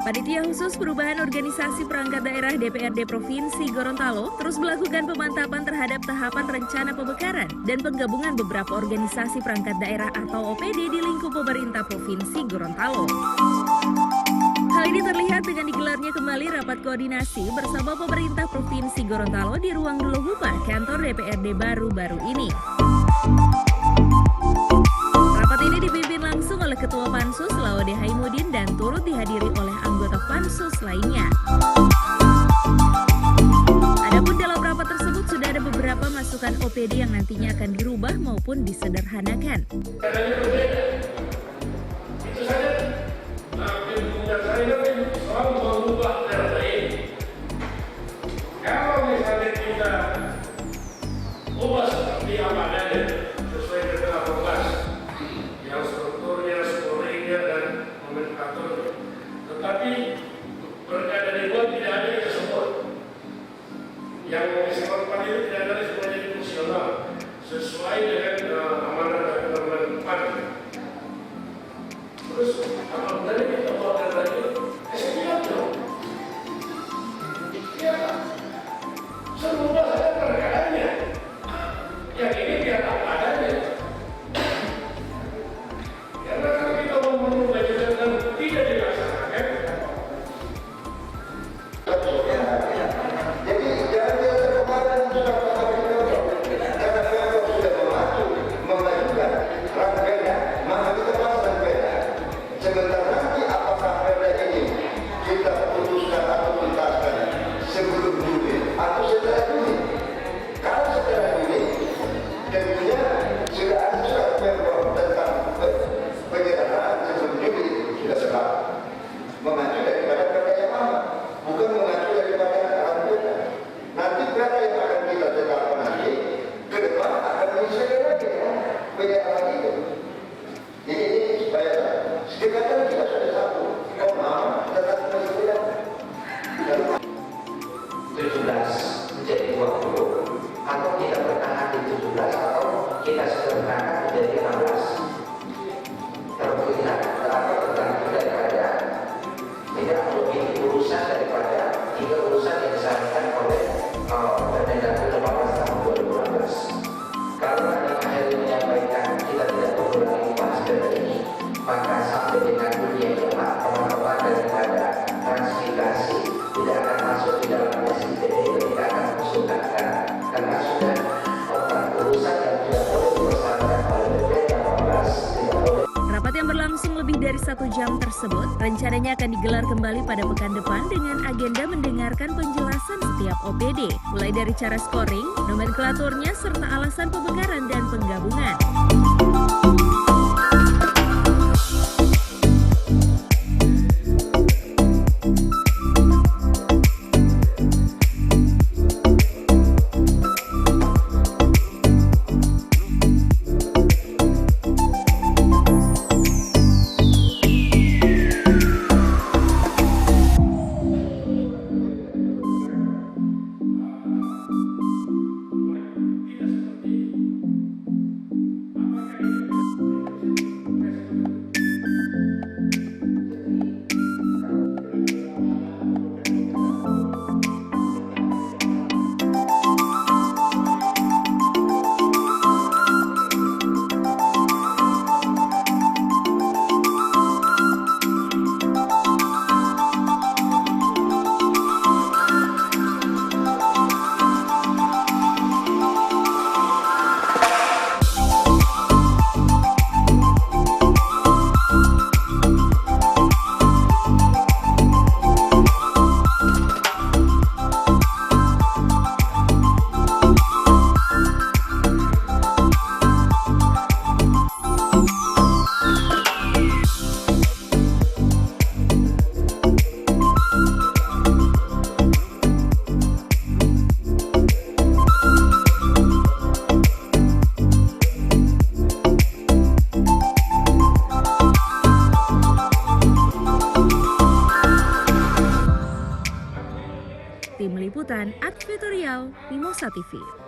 Panitia Khusus Perubahan Organisasi Perangkat Daerah DPRD Provinsi Gorontalo terus melakukan pemantapan terhadap tahapan rencana pemekaran dan penggabungan beberapa organisasi perangkat daerah atau OPD di lingkup pemerintah Provinsi Gorontalo. Hal ini terlihat dengan digelarnya kembali rapat koordinasi bersama pemerintah Provinsi Gorontalo di ruang Duluhupa, kantor DPRD baru-baru ini. Rapat ini dipimpin langsung oleh Ketua Pansus Laude Haimudin dan turut dihadiri oleh anggota Pansus lainnya. Adapun dalam rapat tersebut sudah ada beberapa masukan OPD yang nantinya akan dirubah maupun disederhanakan. Kalau misalnya kita ubah seperti apa adanya sesuai dengan program yang strukturnya, scoringnya dan nomenklaturnya, tetapi berkada dibuat tidak ada yang disebut. Yang disebutkan itu tidak ada semuanya fungsional sesuai dengan amanah dan ketentuan. Terus apa benar kita buat lagi? Saya bilang dong. Ya, semua ada perkaranya. Yang ini biar apa adanya. Karena kalau kita mau merubah juga dan tidak dilaksanakan. Jadi jangan dia kemarin sudah karena beliau sudah memajukan rangkaian, maka kita bahas rangkaian. Sebentar nanti apakah perda ini kita putuskan atau tuntaskan sebelum Juni atau setelah Juni? Kalau setelah Juni, tentunya sudah ada surat Pemprov tentang penyerahan sebelum Juni sudah sebab mengacu daripada perda yang lama, bukan mengacu daripada rangkaian. Nanti perda yang akan kita tetapkan nanti ke depan akan menyelesaikan lagi penyerahan itu. Ini supaya sekiranya kita sudah satu, tetap menyelesaikan. 17 menjadi 20 atau kita bertahan di 17 atau kita sederhanakan menjadi 16. Terlihat tergantung daripada tidak lebih urusan daripada 3 urusan yang disampaikan oleh Permendagri 18 tahun 2016. Kalau tadi Pak Heri menyampaikan kita tidak perlu lagi membahas perda ini, maka sampai dengan dunia kelak teman-teman daripada transmigrasi tidak akan masuk di dalam SITD, tidak akan mengusulkan karena sudah urusan yang tidak boleh dipersalahkan oleh PP 18 tidak boleh. Rapat yang berlangsung lebih dari 1 jam tersebut rencananya akan digelar kembali pada pekan depan dengan agenda mendengarkan penjelasan setiap OPD, mulai dari cara scoring, nomenklaturnya, serta alasan pemekaran dan penggabungan. Tim Liputan Advertorial Mimosa TV.